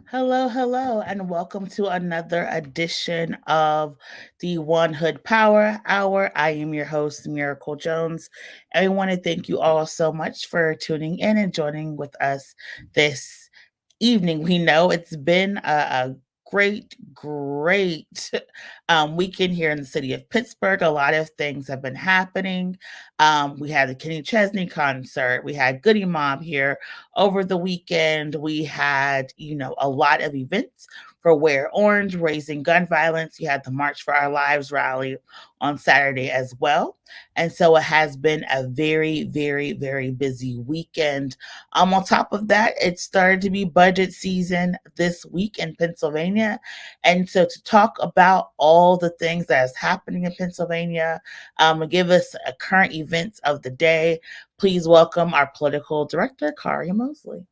Hello, hello, and welcome to another edition of the One Hood Power Hour. I am your host, Miracle Jones. And I want to thank you all so much for tuning in and joining with us this evening. We know it's been a great weekend here in the city of Pittsburgh. A lot of things have been happening. We had the Kenny Chesney concert. We had Goody Mob here over the weekend. We had, a lot of events for Wear Orange, raising gun violence. You had the March for Our Lives rally on Saturday as well. And so it has been a very busy weekend. On top of that, it started to be budget season this week in Pennsylvania. And so to talk about all the things that is happening in Pennsylvania, and give us a current events of the day, please welcome our political director, Kari Mosley.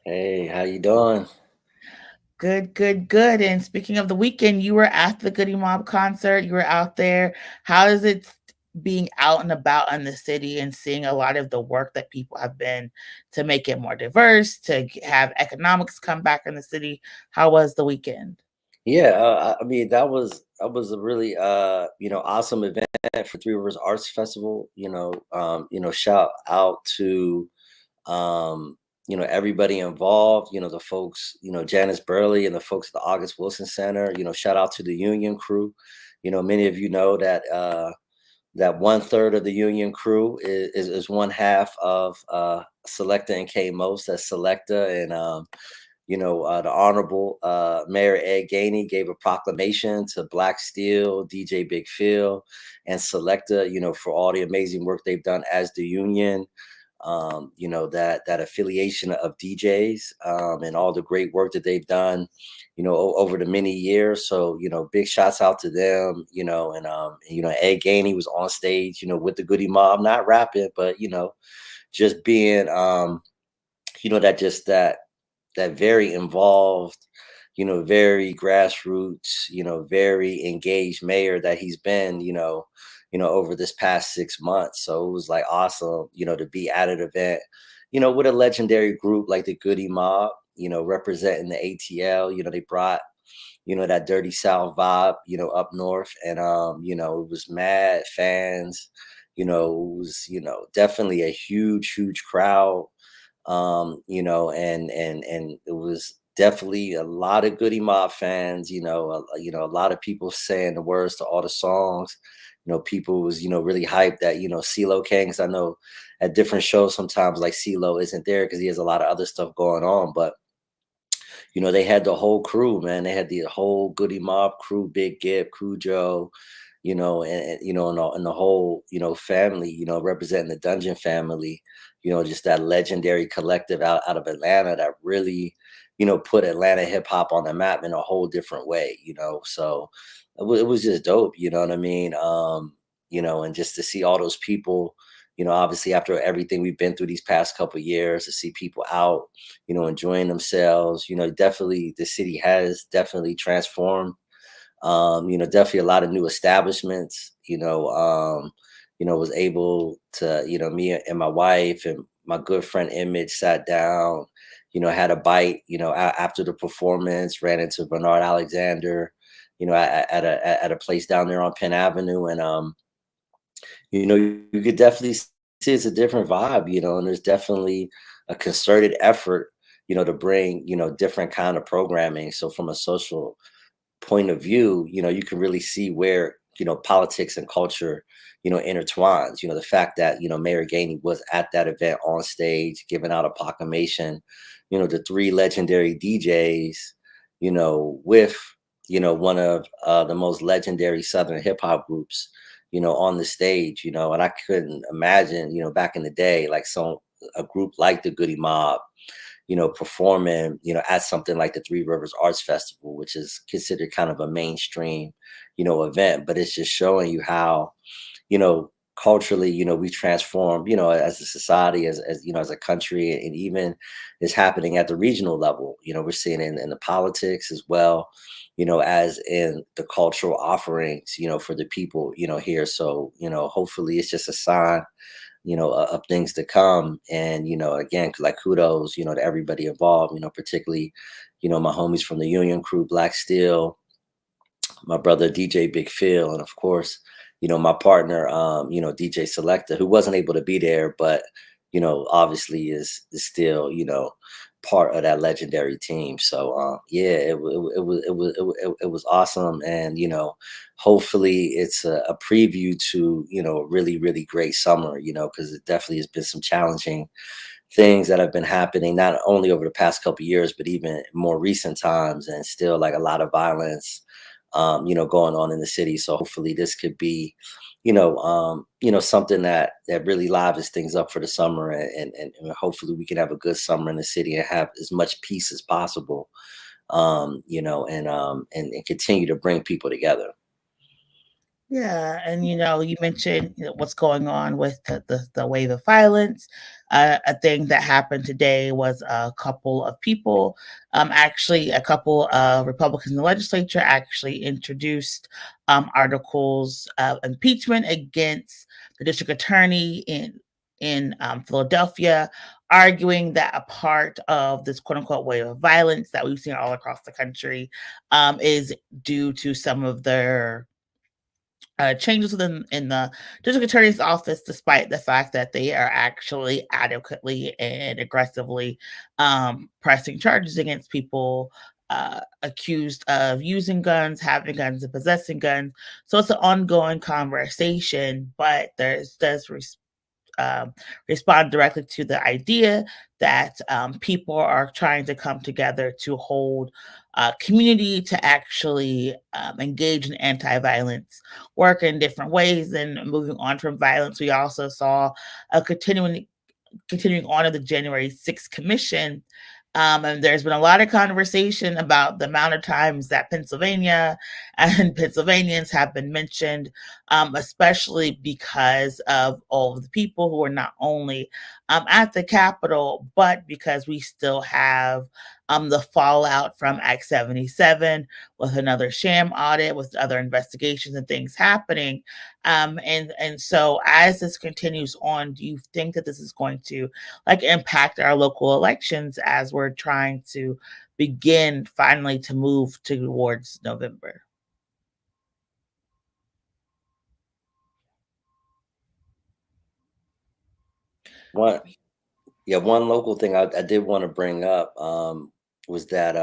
Hey, how you doing? Good. And speaking of the weekend, you were at the Goody Mob concert. You were out there. How is it being out and about in the city and seeing a lot of the work that people have been to make it more diverse, to have economics come back in the city? How was the weekend? Yeah, I mean that was a really awesome event for Three Rivers Arts Festival. Shout out to everybody involved. The folks, Janice Burley and the folks at the August Wilson Center. Shout out to the Union crew. Many of you know that that 1/3 of the Union crew is one half of Selecta and K Most. That's Selecta and the Honorable Mayor Ed Gainey gave a proclamation to Black Steel, DJ Big Phil, and Selecta, for all the amazing work they've done as the union. That affiliation of DJs and all the great work that they've done, over the many years. So, big shouts out to them, Ed Gainey was on stage, with the Goody Mob, not rapping, but, just being, that very involved, very grassroots, very engaged mayor that he's been, over this past 6 months. So it was like awesome, to be at an event, with a legendary group like the Goody Mob, representing the ATL. They brought, that dirty South vibe, up north. And it was mad fans, it was, definitely a huge crowd. And it was definitely a lot of Goody Mob fans, a lot of people saying the words to all the songs. People was, really hyped that, CeeLo came. 'Cause I know at different shows sometimes like CeeLo isn't there because he has a lot of other stuff going on. But, they had the whole crew, man. They had the whole Goody Mob crew, Big Gip, Cujo, and the whole, family, representing the Dungeon family, just that legendary collective out of Atlanta that really, put Atlanta hip hop on the map in a whole different way, so it was just dope, you know what I mean? And just to see all those people, obviously after everything we've been through these past couple of years, to see people out, enjoying themselves, definitely the city has definitely transformed. Definitely a lot of new establishments, was able to, me and my wife and my good friend Image sat down, had a bite, after the performance, ran into Bernard Alexander, at a place down there on Penn Avenue. And, you could definitely see it's a different vibe, and there's definitely a concerted effort, to bring, different kind of programming. So from a social point of view, you can really see where, politics and culture, intertwines. The fact that, Mayor Gainey was at that event on stage, giving out a proclamation, the three legendary DJs, with, one of the most legendary Southern hip hop groups, on the stage, and I couldn't imagine, back in the day, like a group like the Goody Mob, performing, at something like the Three Rivers Arts Festival, which is considered kind of a mainstream, event. But it's just showing you how, culturally, we transform, as a society, as a country, and even is happening at the regional level. We're seeing it in the politics as well, as in the cultural offerings, for the people, here. So, hopefully it's just a sign, of things to come. And, again, like kudos, to everybody involved, particularly, my homies from the Union Crew, Black Steel, my brother DJ Big Phil, and of course, my partner, DJ Selecta, who wasn't able to be there, but obviously is still, part of that legendary team. So yeah, it was awesome, and hopefully it's a preview to a really really great summer. Because it definitely has been some challenging things that have been happening, not only over the past couple of years, but even more recent times, and still like a lot of violence, going on in the city. So hopefully this could be, something that really livens things up for the summer, and hopefully we can have a good summer in the city and have as much peace as possible, and continue to bring people together. Yeah, and you mentioned what's going on with the wave of violence. A thing that happened today was a couple of people, actually, a couple of Republicans in the legislature actually introduced articles of impeachment against the district attorney in Philadelphia, arguing that a part of this quote unquote wave of violence that we've seen all across the country is due to some of their changes within in the district attorney's office, despite the fact that they are actually adequately and aggressively pressing charges against people accused of using guns, having guns, and possessing guns. So it's an ongoing conversation, but there's respond directly to the idea that people are trying to come together to hold community to actually engage in anti-violence work in different ways. And moving on from violence, we also saw a continuing on of the January 6th Commission. And there's been a lot of conversation about the amount of times that Pennsylvania and Pennsylvanians have been mentioned, especially because of all of the people who are not only at the Capitol, but because we still have the fallout from Act 77 with another sham audit, with other investigations and things happening. And so as this continues on, do you think that this is going to like impact our local elections as we're trying to begin finally to move towards November? One, yeah, one local thing I did want to bring up, was that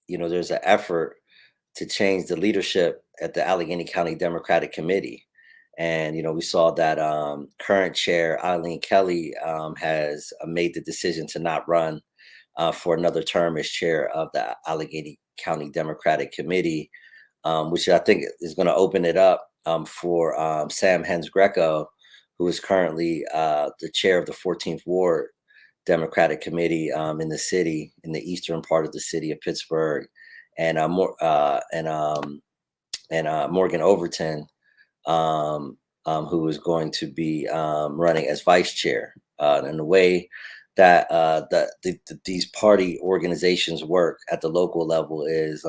there's an effort to change the leadership at the Allegheny County Democratic Committee. And, we saw that current chair, Eileen Kelly, has made the decision to not run for another term as chair of the Allegheny County Democratic Committee, which I think is going to open it up for Sam Hens Greco, who is currently the chair of the 14th Ward Democratic Committee in the city, in the eastern part of the city of Pittsburgh, and Morgan Overton, who is going to be running as vice chair. And the way that these party organizations work at the local level is,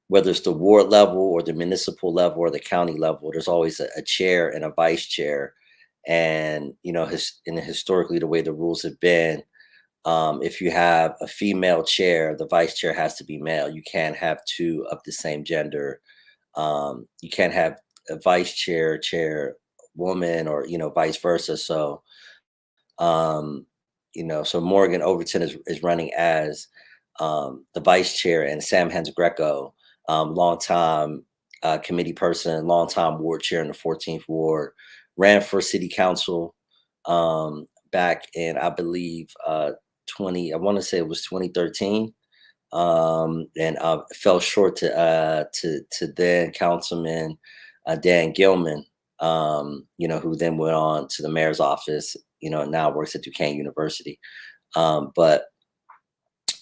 whether it's the ward level or the municipal level or the county level, there's always a chair and a vice chair. And historically, the way the rules have been, if you have a female chair, the vice chair has to be male. You can't have two of the same gender. You can't have a vice chair woman, or vice versa. So so Morgan Overton is running as the vice chair, and Sam Hens Greco, longtime committee person, longtime ward chair in the 14th Ward, ran for city council back in, I believe, 20. I want to say it was 2013, and fell short to then Councilman Dan Gilman, who then went on to the mayor's office, and now works at Duquesne University. But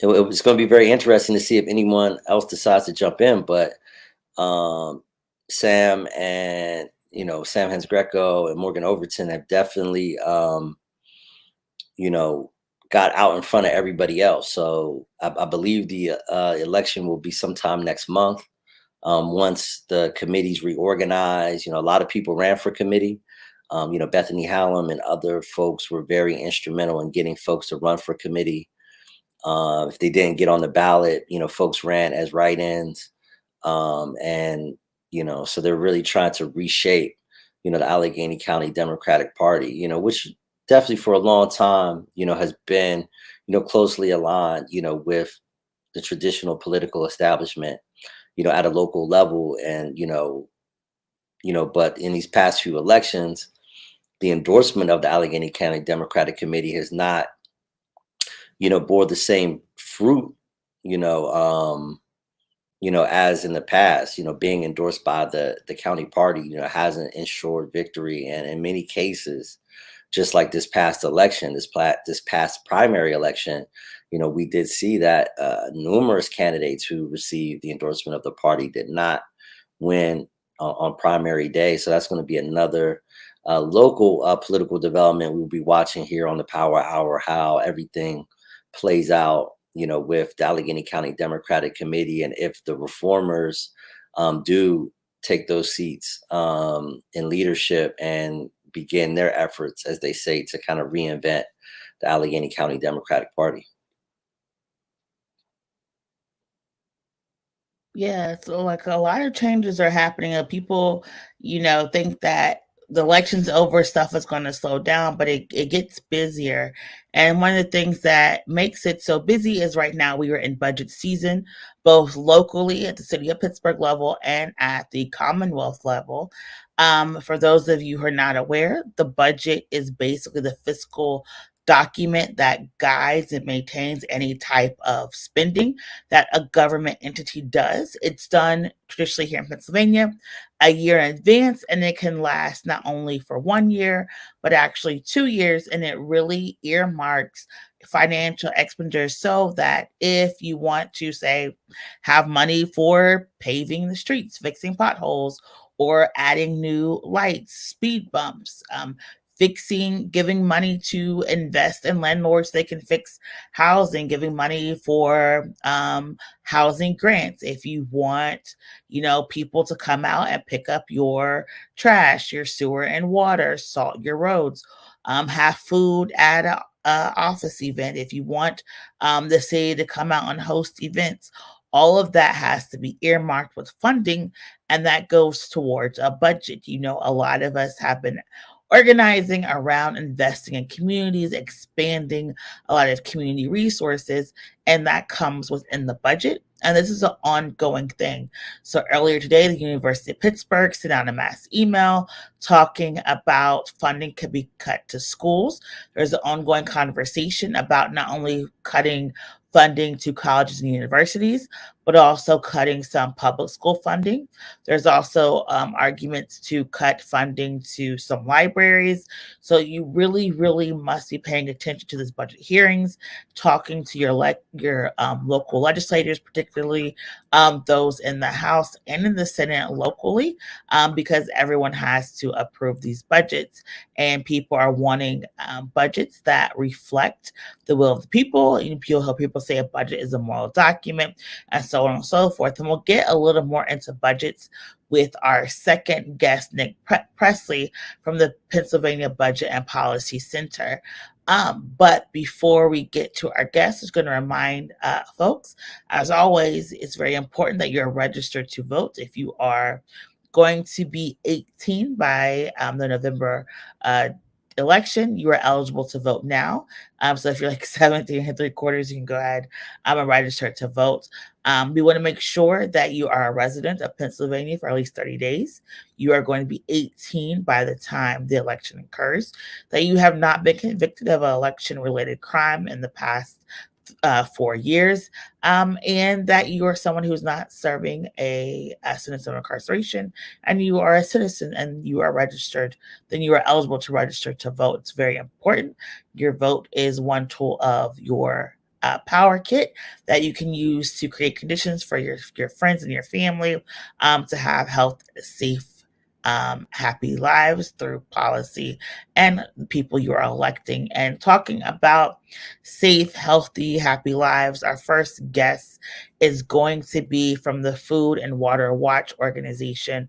it was going to be very interesting to see if anyone else decides to jump in. But um, Sam and Sam Hens Greco and Morgan Overton have definitely you know got out in front of everybody else. So I believe the election will be sometime next month. Once the committees reorganize, a lot of people ran for committee. Bethany Hallam and other folks were very instrumental in getting folks to run for committee. If they didn't get on the ballot, folks ran as write-ins, and so they're really trying to reshape, the Allegheny County Democratic Party, which definitely for a long time, has been, closely aligned, with the traditional political establishment, at a local level, and but in these past few elections, the endorsement of the Allegheny County Democratic Committee has not bore the same fruit, you know, um, as in the past, being endorsed by the county party, hasn't ensured victory. And in many cases, just like this past election, this past primary election, we did see that numerous candidates who received the endorsement of the party did not win on primary day. So that's going to be another local political development we'll be watching here on the Power Hour, how everything plays out, with the Allegheny County Democratic Committee, and if the reformers do take those seats in leadership and begin their efforts, as they say, to kind of reinvent the Allegheny County Democratic Party. Yeah, so like a lot of changes are happening. People, think that the election's over, stuff is going to slow down, but it gets busier. And one of the things that makes it so busy is right now we are in budget season, both locally at the city of Pittsburgh level and at the Commonwealth level. For those of you who are not aware, the budget is basically the fiscal document that guides and maintains any type of spending that a government entity does. It's done traditionally here in Pennsylvania a year in advance, and it can last not only for 1 year, but actually 2 years. And it really earmarks financial expenditures so that if you want to, say, have money for paving the streets, fixing potholes, or adding new lights, speed bumps, fixing, giving money to invest in landlords so they can fix housing, giving money for housing grants. If you want, people to come out and pick up your trash, your sewer and water, salt your roads, have food at a office event. If you want the city to come out and host events, all of that has to be earmarked with funding, and that goes towards a budget. A lot of us have been organizing around investing in communities, expanding a lot of community resources, and that comes within the budget. And this is an ongoing thing. So earlier today, the University of Pittsburgh sent out a mass email talking about funding could be cut to schools. There's an ongoing conversation about not only cutting funding to colleges and universities, but also cutting some public school funding. There's also arguments to cut funding to some libraries. So you really, really must be paying attention to this budget hearings, talking to your local legislators, particularly those in the House and in the Senate locally, because everyone has to approve these budgets, and people are wanting budgets that reflect the will of the people. You'll hear people say a budget is a moral document, and so on and so forth. And we'll get a little more into budgets with our second guest, Nick Pressley from the Pennsylvania Budget and Policy Center. But before we get to our guest, I'm going to remind folks, as always, it's very important that you're registered to vote. If you are going to be 18 by the November election, you are eligible to vote now. So if you're like 17 and 3/4, you can go ahead and register to vote. We want to make sure that you are a resident of Pennsylvania for at least 30 days. You are going to be 18 by the time the election occurs, that you have not been convicted of an election related crime in the past 4 years, and that you are someone who's not serving a sentence of incarceration, and you are a citizen and you are registered, then you are eligible to register to vote. It's very important. Your vote is one tool of your power kit that you can use to create conditions for your friends and your family to have health, safe, happy lives through policy and people you are electing. And talking about safe, healthy, happy lives, our first guest is going to be from the Food and Water Watch organization,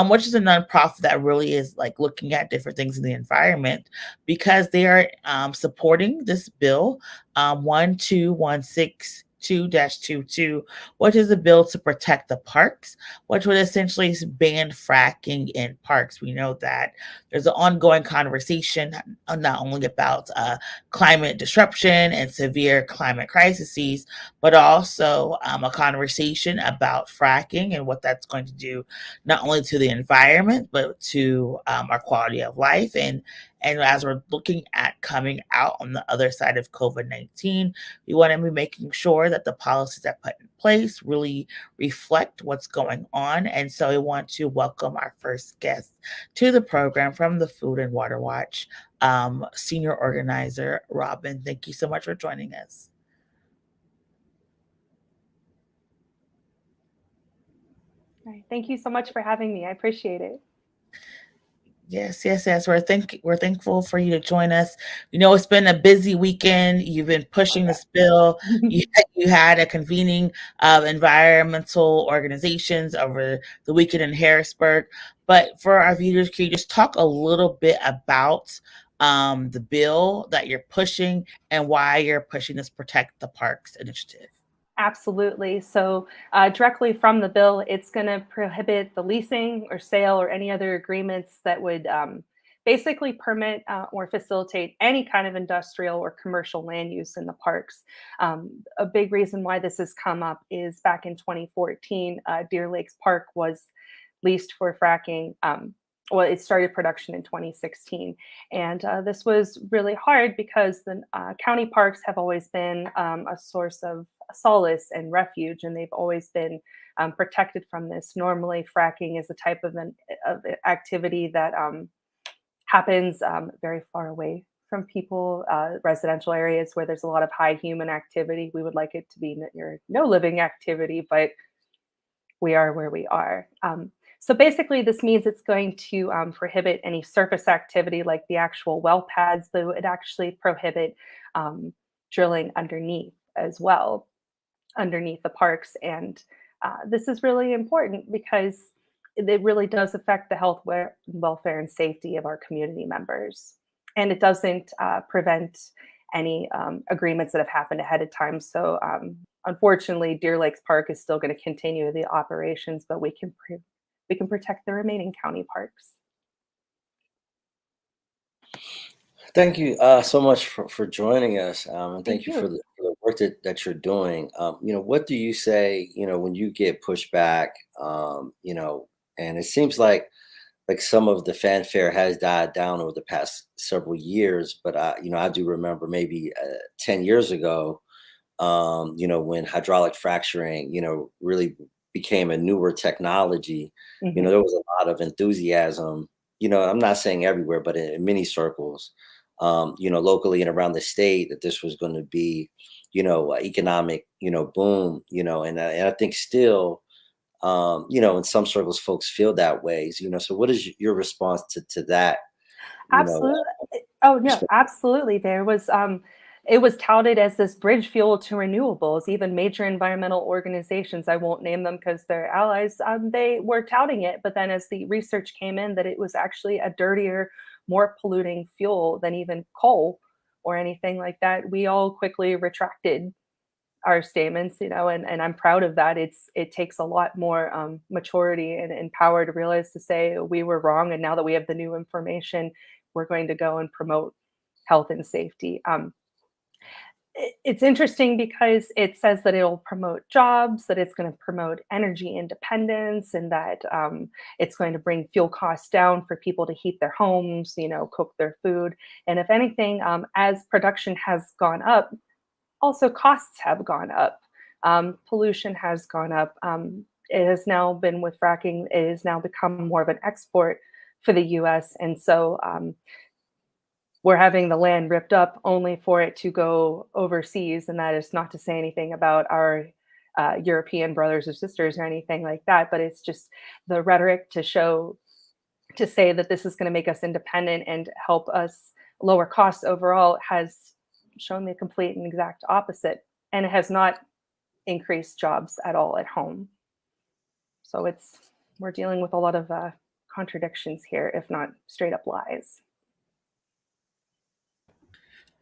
which is a nonprofit that really is like looking at different things in the environment because they are supporting this bill 1216-22, which is a bill to protect the parks, which would essentially ban fracking in parks. We know that there's an ongoing conversation not only about climate disruption and severe climate crises, but also a conversation about fracking and what that's going to do not only to the environment but to our quality of life. And as we're looking at coming out on the other side of COVID-19, we want to be making sure that the policies that put in place really reflect what's going on. And so we want to welcome our first guest to the program from the Food and Water Watch, senior organizer, Robin. Thank you so much for joining us. All right. Thank you so much for having me. I appreciate it. Yes, yes, yes. We're thankful for you to join us. We know it's been a busy weekend. You've been pushing this bill. You had a convening of environmental organizations over the weekend in Harrisburg. But for our viewers, can you just talk a little bit about the bill that you're pushing and why you're pushing this Protect the Parks initiative? Absolutely. So, directly from the bill, it's going to prohibit the leasing or sale or any other agreements that would basically permit or facilitate any kind of industrial or commercial land use in the parks. A big reason why this has come up is back in 2014, Deer Lakes Park was leased for fracking. Well, it started production in 2016. And this was really hard because the county parks have always been a source of solace and refuge, and they've always been protected from this. Normally, fracking is a type of activity that happens very far away from people, residential areas where there's a lot of high human activity. We would like it to be no living activity, but we are where we are. So basically, this means it's going to prohibit any surface activity like the actual well pads, but it would actually prohibit drilling underneath as well, underneath the parks. And this is really important because it really does affect the health, welfare, and safety of our community members. And it doesn't prevent any agreements that have happened ahead of time. So unfortunately, Deer Lakes Park is still going to continue the operations, but we can protect the remaining county parks. Thank you so much for joining us, and thank Thank you you. for the work that you're doing. What do you say, when you get pushback, and it seems like some of the fanfare has died down over the past several years, but I do remember maybe 10 years ago, when hydraulic fracturing, really became a newer technology. Mhm. There was a lot of enthusiasm, I'm not saying everywhere, but in many circles, locally and around the state, that this was going to be, a economic, boom, and I think still, in some circles, folks feel that ways, so what is your response to that, you know, Absolutely. Oh, no, resp- absolutely. It was touted as this bridge fuel to renewables. Even major environmental organizations, I won't name them because they're allies, they were touting it. But then as the research came in that it was actually a dirtier, more polluting fuel than even coal or anything like that, we all quickly retracted our statements, and I'm proud of that. It takes a lot more maturity and power to realize to say we were wrong, and now that we have the new information, we're going to go and promote health and safety. It's interesting because it says that it'll promote jobs, that it's going to promote energy independence, and that it's going to bring fuel costs down for people to heat their homes, cook their food. And if anything, as production has gone up, Also, costs have gone up. Pollution has gone up. It has now been with fracking, it has now become more of an export for the US. And so we're having the land ripped up only for it to go overseas. And that is not to say anything about our European brothers or sisters or anything like that, but it's just the rhetoric to say that this is going to make us independent and help us lower costs overall has shown the complete and exact opposite. And it has not increased jobs at all at home. So we're dealing with a lot of contradictions here, if not straight up lies.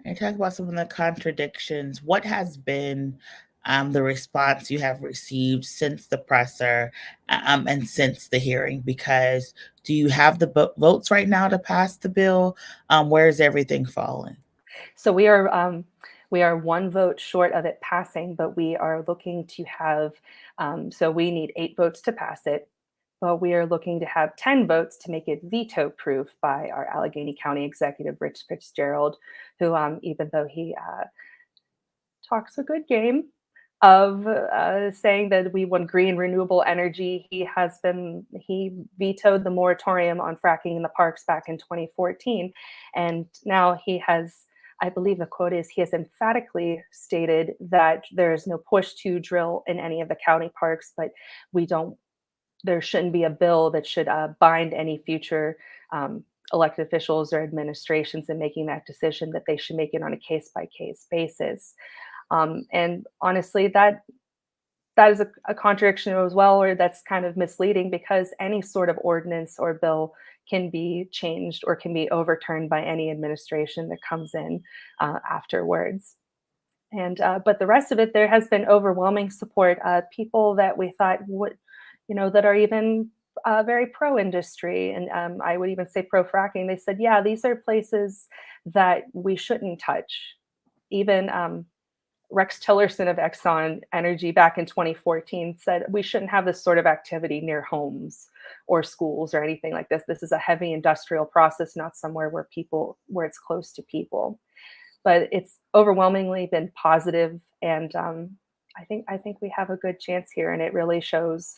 And talk about some of the contradictions. What has been the response you have received since the presser and since the hearing? Because do you have the votes right now to pass the bill? Where is everything falling? So we are one vote short of it passing, but we are looking to have so we need 8 votes to pass it, but we are looking to have 10 votes to make it veto proof by our Allegheny County Executive Rich Fitzgerald, who even though he talks a good game of saying that we want green renewable energy, he vetoed the moratorium on fracking in the parks back in 2014, and now he has, I believe the quote is, he has emphatically stated that there is no push to drill in any of the county parks, but we don't there shouldn't be a bill that should bind any future elected officials or administrations in making that decision, that they should make it on a case by case basis. And honestly, that is a contradiction as well, or that's kind of misleading, because any sort of ordinance or bill can be changed or can be overturned by any administration that comes in afterwards. And but the rest of it, there has been overwhelming support. People that we thought would, that are even very pro industry, and I would even say pro fracking. They said, yeah, these are places that we shouldn't touch. Even Rex Tillerson of Exxon Energy back in 2014 said we shouldn't have this sort of activity near homes or schools or anything like this. This is a heavy industrial process, not somewhere where it's close to people. But it's overwhelmingly been positive, and I think we have a good chance here, and it really shows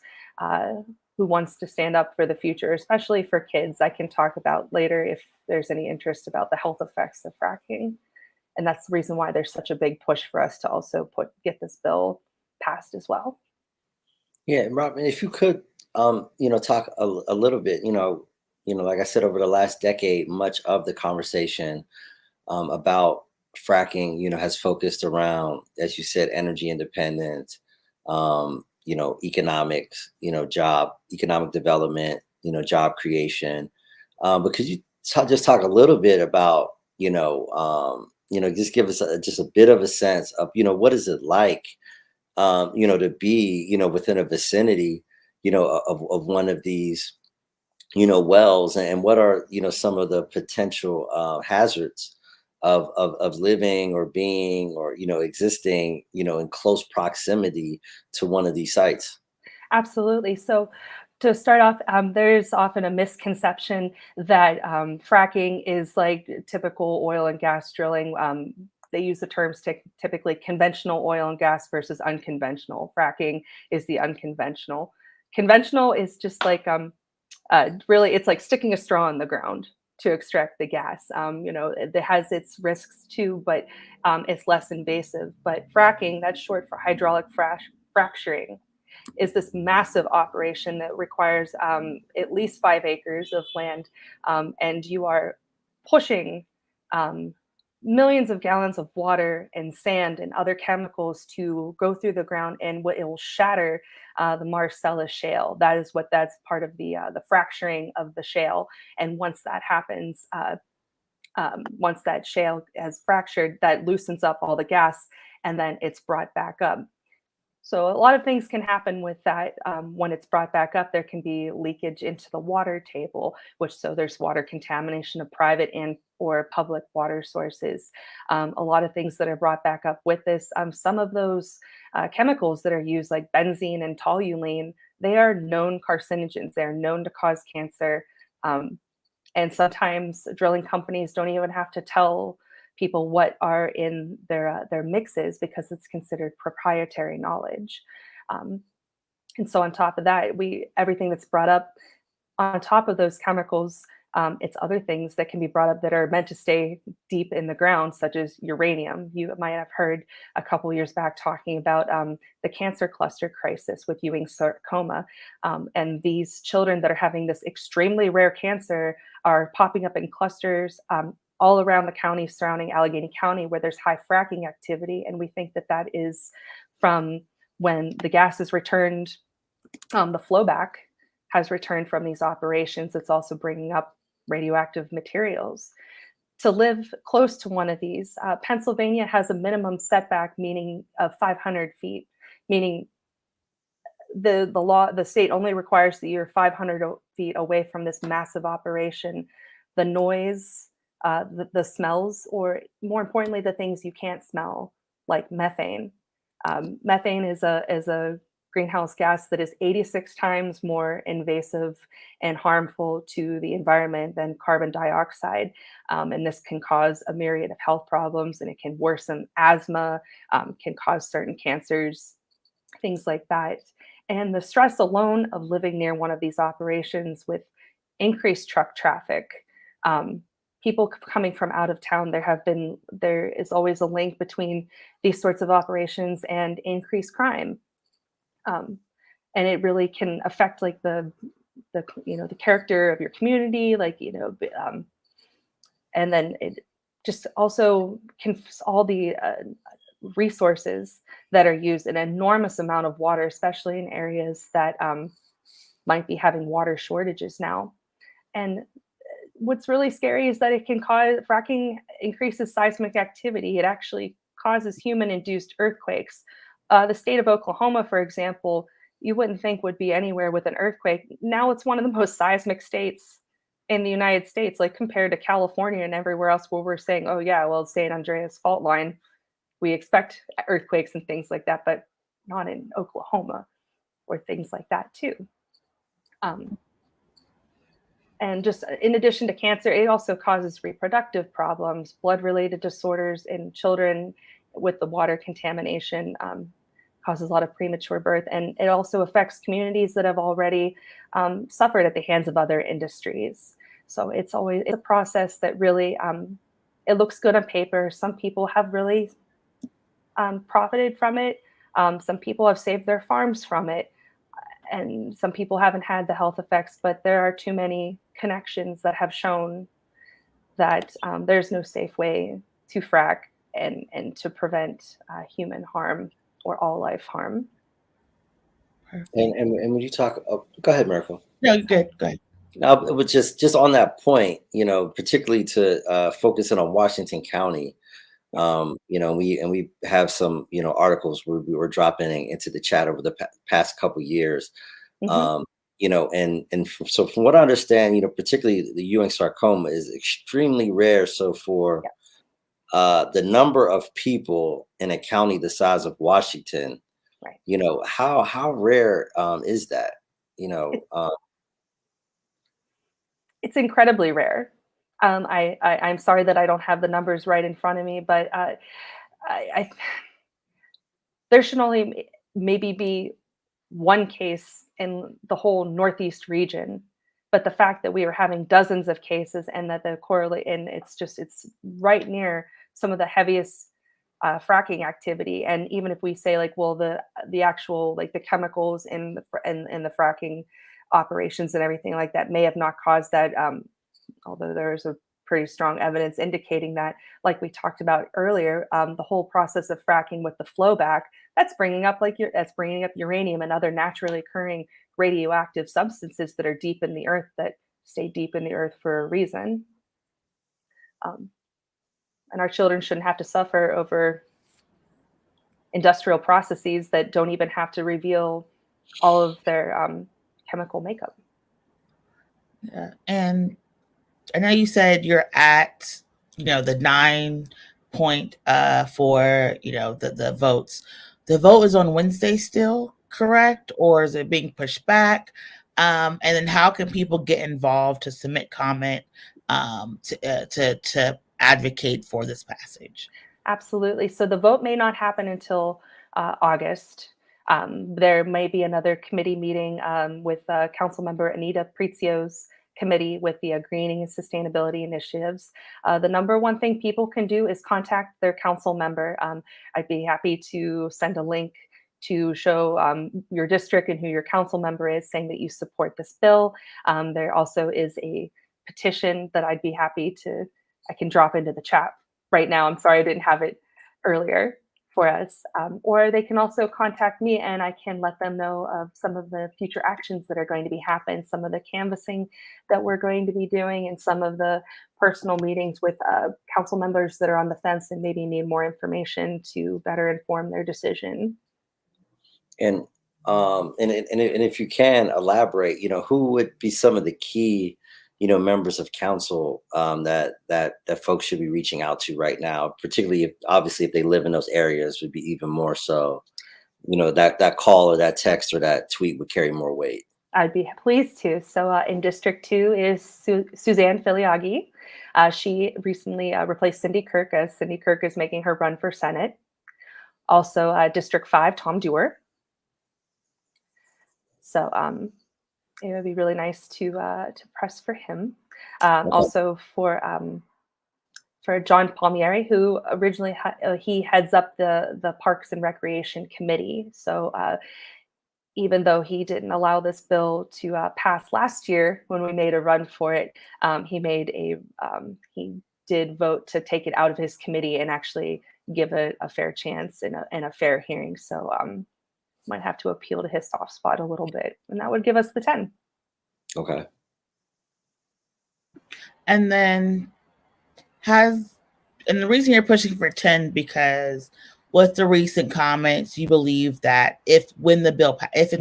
who wants to stand up for the future, especially for kids. I can talk about later if there's any interest about the health effects of fracking. And that's the reason why there's such a big push for us to also get this bill passed as well. Yeah, Robin, if you could, talk a little bit, like I said, over the last decade, much of the conversation about fracking, has focused around, as you said, energy independence, economics, economic development, job creation. But could you just talk a little bit about, just give us just a bit of a sense of, what is it like, to be, within a vicinity, of one of these, wells, and what are, some of the potential hazards of living or being or, existing, in close proximity to one of these sites? Absolutely. So, to start off, there's often a misconception that fracking is like typical oil and gas drilling. They use the terms typically conventional oil and gas versus unconventional. Fracking is the unconventional. Conventional is just like really, it's like sticking a straw in the ground to extract the gas. It has its risks too, but it's less invasive. But fracking, that's short for hydraulic fracturing, is this massive operation that requires at least 5 acres of land, and you are pushing millions of gallons of water and sand and other chemicals to go through the ground, and it will shatter the Marcellus shale. That's part of the fracturing of the shale. And once that happens, once that shale has fractured, that loosens up all the gas, and then it's brought back up. So a lot of things can happen with that. When it's brought back up, there can be leakage into the water table, so there's water contamination of private and or public water sources. A lot of things that are brought back up with this. Some of those chemicals that are used, like benzene and toluene, they are known carcinogens. They are known to cause cancer. And sometimes drilling companies don't even have to tell people what are in their mixes because it's considered proprietary knowledge. Um, and so on top of that, everything that's brought up on top of those chemicals, it's other things that can be brought up that are meant to stay deep in the ground, such as uranium. You might have heard a couple years back talking about the cancer cluster crisis with Ewing sarcoma. And these children that are having this extremely rare cancer are popping up in clusters all around the county surrounding Allegheny County where there's high fracking activity. And we think that that is from when the gas is returned, the flowback has returned from these operations. It's also bringing up radioactive materials. To live close to one of these, Pennsylvania has a minimum setback meaning of 500 feet, meaning the state only requires that you're 500 feet away from this massive operation. The noise, the smells, or more importantly, the things you can't smell, like methane. Methane is a greenhouse gas that is 86 times more invasive and harmful to the environment than carbon dioxide. And this can cause a myriad of health problems, and it can worsen asthma, can cause certain cancers, things like that. And the stress alone of living near one of these operations with increased truck traffic, people coming from out of town, there is always a link between these sorts of operations and increased crime. And it really can affect like the character of your community, and then it just also can all the resources that are used, an enormous amount of water, especially in areas that might be having water shortages now. And what's really scary is that it can cause fracking increases seismic activity. It actually causes human-induced earthquakes. The state of Oklahoma, for example, you wouldn't think would be anywhere with an earthquake. Now it's one of the most seismic states in the United States, like compared to California and everywhere else where we're saying, oh yeah, well, San Andreas fault line, we expect earthquakes and things like that, but not in Oklahoma or things like that too. And just in addition to cancer, it also causes reproductive problems, blood-related disorders in children with the water contamination, causes a lot of premature birth. And it also affects communities that have already suffered at the hands of other industries. So it's a process that really, it looks good on paper. Some people have really profited from it. Some people have saved their farms from it. And some people haven't had the health effects, but there are too many connections that have shown that there's no safe way to frack and to prevent human harm or all life harm. And when you talk, go ahead, Miracle. No, you're good. Go ahead. Now, it was just on that point, particularly to focus in on Washington County. We have some, articles we were dropping into the chat over the past couple years. Mhm. So from what I understand, particularly the Ewing sarcoma is extremely rare. So for the number of people in a county the size of Washington, Right. how rare is that? It's incredibly rare. I'm sorry that I don't have the numbers right in front of me, but there should only maybe be one case in the whole Northeast region. But the fact that we are having dozens of cases and that it's right near some of the heaviest fracking activity. And even if we say like, well, the actual like the chemicals in the fracking operations and everything like that may have not caused that, although there's a pretty strong evidence indicating that, like we talked about earlier, the whole process of fracking with the flowback, that's bringing up uranium and other naturally occurring radioactive substances that are deep in the earth, that stay deep in the earth for a reason. And our children shouldn't have to suffer over industrial processes that don't even have to reveal all of their chemical makeup. Yeah. And I know you said you're at, the 9 point for, the votes. The vote is on Wednesday still, correct? Or is it being pushed back? And then how can people get involved to submit comment to advocate for this passage? Absolutely. So the vote may not happen until August. There may be another committee meeting with Councilmember Anita Prezio's committee with the greening and sustainability initiatives. The number one thing people can do is contact their council member. I'd be happy to send a link to show your district and who your council member is, saying that you support this bill. There also is a petition that I'd be happy to, I can drop into the chat right now. I'm sorry I didn't have it earlier for us. Or they can also contact me and I can let them know of some of the future actions that are going to be happening, some of the canvassing that we're going to be doing, and some of the personal meetings with council members that are on the fence and maybe need more information to better inform their decision. And if you can elaborate, who would be some of the key, members of council that folks should be reaching out to right now, particularly if they live in those areas, would be even more so. That call or that text or that tweet would carry more weight. I'd be pleased to. So in District 2 is Suzanne Filiaggi. She recently replaced Cindy Kirk, as Cindy Kirk is making her run for Senate. Also District 5, Tom Dewar. So it would be really nice to press for him. Okay. Also for John Palmieri, who originally he heads up the Parks and Recreation Committee. So even though he didn't allow this bill to pass last year when we made a run for it, he did vote to take it out of his committee and actually give it a fair chance and a fair hearing. So might have to appeal to his soft spot a little bit, and that would give us the 10. Okay. And then and the reason you're pushing for 10, because with the recent comments, you believe that if and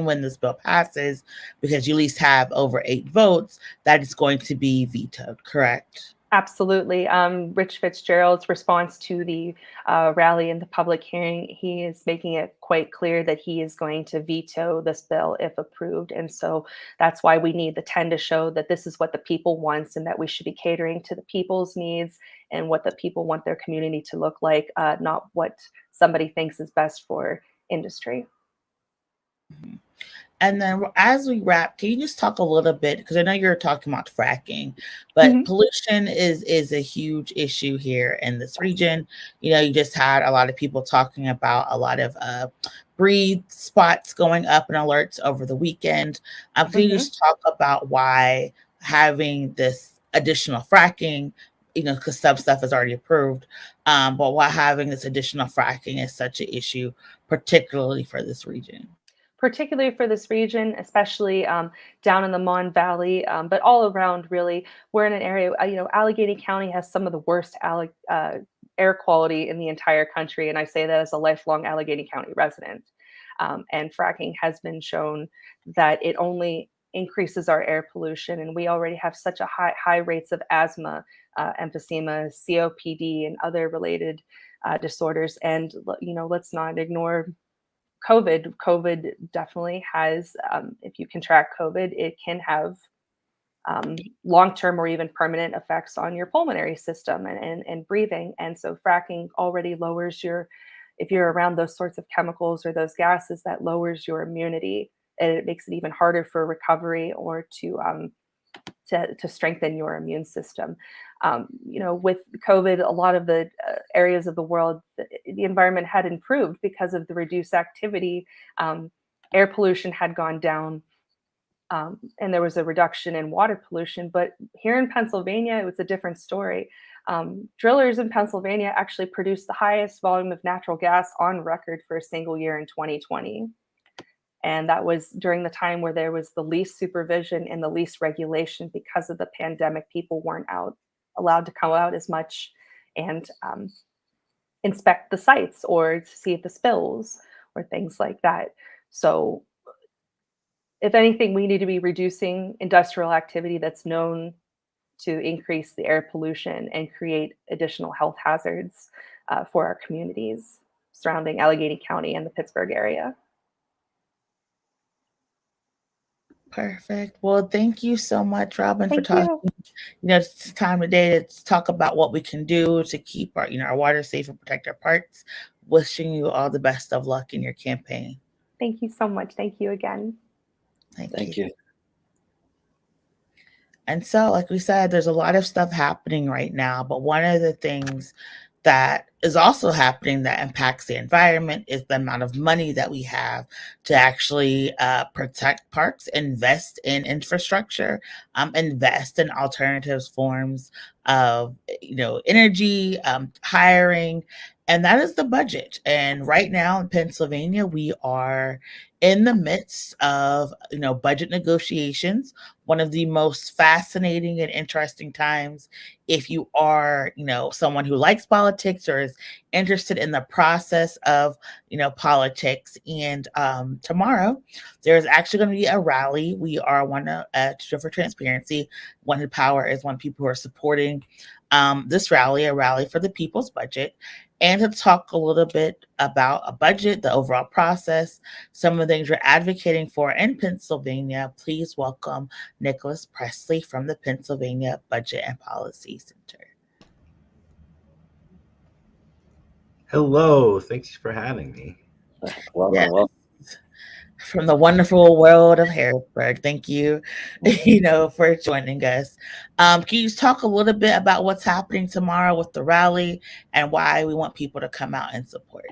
when this bill passes, because you at least have over 8 votes, that it's going to be vetoed, correct? Absolutely. Rich Fitzgerald's response to the rally in the public hearing, he is making it quite clear that he is going to veto this bill if approved. And so that's why we need the 10 to show that this is what the people want and that we should be catering to the people's needs and what the people want their community to look like, not what somebody thinks is best for industry. Mm-hmm. And then as we wrap, can you just talk a little bit, because I know you're talking about fracking, but pollution is a huge issue here in this region. You just had a lot of people talking about a lot of breed spots going up in alerts over the weekend. Can you just talk about why having this additional fracking, because some stuff is already approved, but why having this additional fracking is such an issue, particularly for this region? Particularly for this region, especially down in the Mon Valley, but all around, really. We're in an area, Allegheny County has some of the worst air quality in the entire country, and I say that as a lifelong Allegheny County resident. And fracking has been shown that it only increases our air pollution, and we already have such a high rates of asthma, emphysema, COPD, and other related disorders. And let's not ignore COVID. COVID definitely has, if you can track COVID, it can have long-term or even permanent effects on your pulmonary system and breathing. And so fracking already lowers if you're around those sorts of chemicals or those gases, that lowers your immunity, and it makes it even harder for recovery or to strengthen your immune system. With COVID, a lot of the areas of the world, the environment had improved because of the reduced activity. Air pollution had gone down, and there was a reduction in water pollution. But here in Pennsylvania, it was a different story. Drillers in Pennsylvania actually produced the highest volume of natural gas on record for a single year in 2020. And that was during the time where there was the least supervision and the least regulation because of the pandemic. People weren't allowed to come out as much and inspect the sites or to see the spills or things like that. So if anything, we need to be reducing industrial activity that's known to increase the air pollution and create additional health hazards for our communities surrounding Allegheny County and the Pittsburgh area. Perfect. Well, thank you so much, Robin, for Thank talking. you. It's time today to talk about what we can do to keep our, our water safe and protect our parks. Wishing you all the best of luck in your campaign. Thank you so much. Thank you again. Thank you. Thank you. And so, like we said, there's a lot of stuff happening right now, but one of the things that is also happening that impacts the environment is the amount of money that we have to actually protect parks, invest in infrastructure, invest in alternatives forms of energy, hiring, and that is the budget. And right now in Pennsylvania, we are in the midst of budget negotiations, one of the most fascinating and interesting times if you are, someone who likes politics or is interested in the process of, politics. And tomorrow, there's actually going to be a rally. We are for transparency, One Who Power is one people who are supporting this rally, a rally for the people's budget. And to talk a little bit about a budget, the overall process, some of the things we're advocating for in Pennsylvania, please welcome Nicholas Pressley from the Pennsylvania Budget and Policy Center. Hello, thanks for having me. Welcome, Yes. welcome. From the wonderful world of Harrisburg. Thank you, for joining us. Can you just talk a little bit about what's happening tomorrow with the rally and why we want people to come out and support?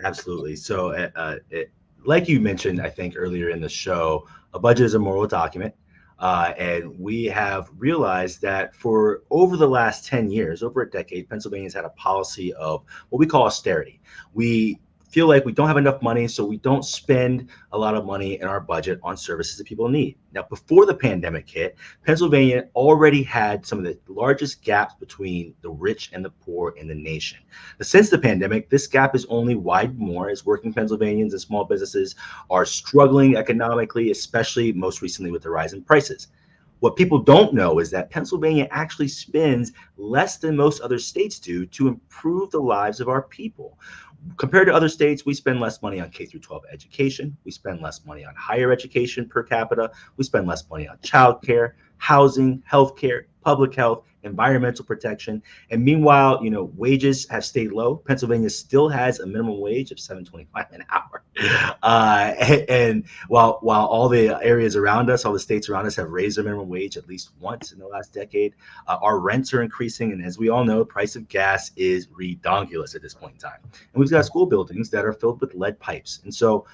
Absolutely. So, like you mentioned, I think earlier in the show, a budget is a moral document. And we have realized that for over the last 10 years, over a decade, Pennsylvania's had a policy of what we call austerity. We feel like we don't have enough money, so we don't spend a lot of money in our budget on services that people need. Now, before the pandemic hit, Pennsylvania already had some of the largest gaps between the rich and the poor in the nation. But since the pandemic, this gap has only widened more as working Pennsylvanians and small businesses are struggling economically, especially most recently with the rise in prices. What people don't know is that Pennsylvania actually spends less than most other states do to improve the lives of our people. Compared to other states, we spend less money on K through 12 education. We spend less money on higher education per capita. We spend less money on childcare, housing, healthcare, public health, environmental protection. And meanwhile, wages have stayed low. Pennsylvania still has a minimum wage of $7.25 an hour. And while all the areas around us, all the states around us have raised their minimum wage at least once in the last decade, our rents are increasing. And as we all know, the price of gas is redonkulous at this point in time. And we've got school buildings that are filled with lead pipes. And so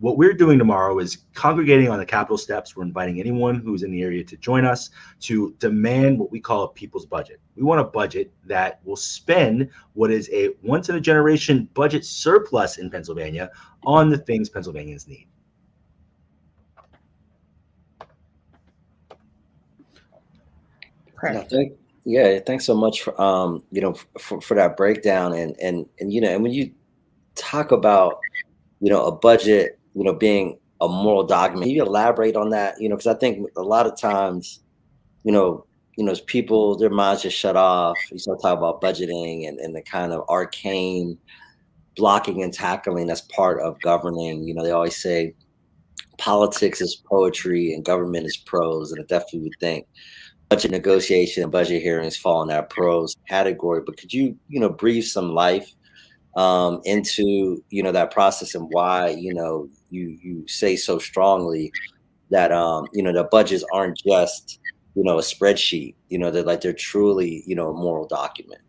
what we're doing tomorrow is congregating on the Capitol steps. We're inviting anyone who's in the area to join us to demand what we call a people's budget. We want a budget that will spend what is a once-in-a-generation budget surplus in Pennsylvania on the things Pennsylvanians need. Thanks so much for for that breakdown and when you talk about a budget being a moral document. Can you elaborate on that? Because I think a lot of times, people, their minds just shut off. You start talking about budgeting and the kind of arcane blocking and tackling that's part of governing. They always say politics is poetry and government is prose, and I definitely would think budget negotiation and budget hearings fall in that prose category. But could you, breathe some life into that process and why you say so strongly that the budgets aren't just a spreadsheet, they're truly a moral document.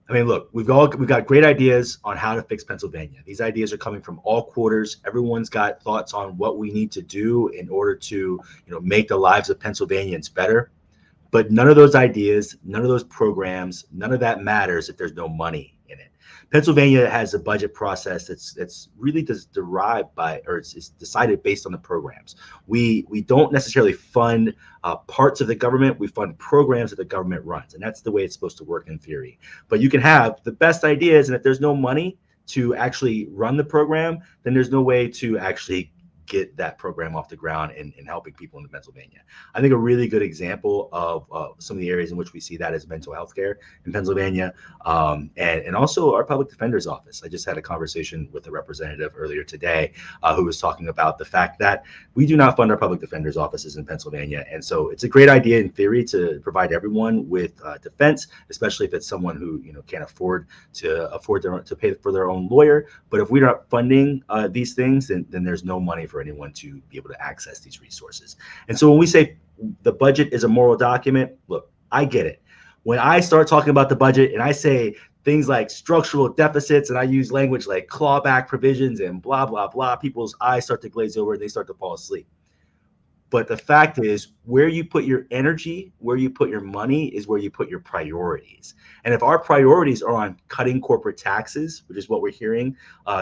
I mean, look, we've got great ideas on how to fix Pennsylvania. These ideas are coming from all quarters. Everyone's got thoughts on what we need to do in order to make the lives of Pennsylvanians better. But none of those ideas, none of those programs, none of that matters if there's no money in it. Pennsylvania has a budget process that's really derived by, or it's decided based on the programs. We don't necessarily fund parts of the government. We fund programs that the government runs, and that's the way it's supposed to work in theory. But you can have the best ideas, and if there's no money to actually run the program, then there's no way to actually get that program off the ground and helping people in Pennsylvania. I think a really good example of some of the areas in which we see that is mental health care in Pennsylvania, and also our public defender's office. I just had a conversation with a representative earlier today who was talking about the fact that we do not fund our public defender's offices in Pennsylvania. And so it's a great idea in theory to provide everyone with defense, especially if it's someone who can't afford to pay for their own lawyer. But if we're not funding these things, then there's no money for anyone to be able to access these resources. And so when we say the budget is a moral document, look, I get it. When I start talking about the budget and I say things like structural deficits and I use language like clawback provisions and blah, blah, blah, people's eyes start to glaze over and they start to fall asleep. But the fact is, where you put your energy, where you put your money is where you put your priorities. And if our priorities are on cutting corporate taxes, which is what we're hearing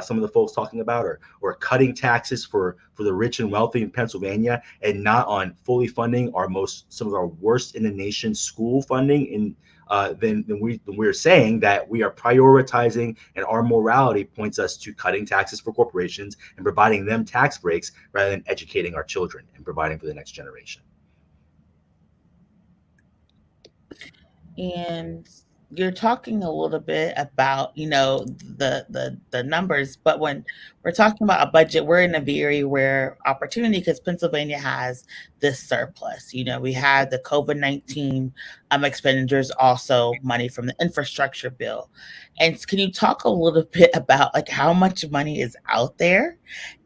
some of the folks talking about, or cutting taxes for the rich and wealthy in Pennsylvania, and not on fully funding some of our worst in the nation school funding, then we're saying that we are prioritizing, and our morality points us to cutting taxes for corporations and providing them tax breaks rather than educating our children and providing for the next generation. And you're talking a little bit about the numbers, but when we're talking about a budget, we're in a very rare opportunity because Pennsylvania has this surplus. We had the COVID-19 expenditures, also money from the infrastructure bill. And can you talk a little bit about like how much money is out there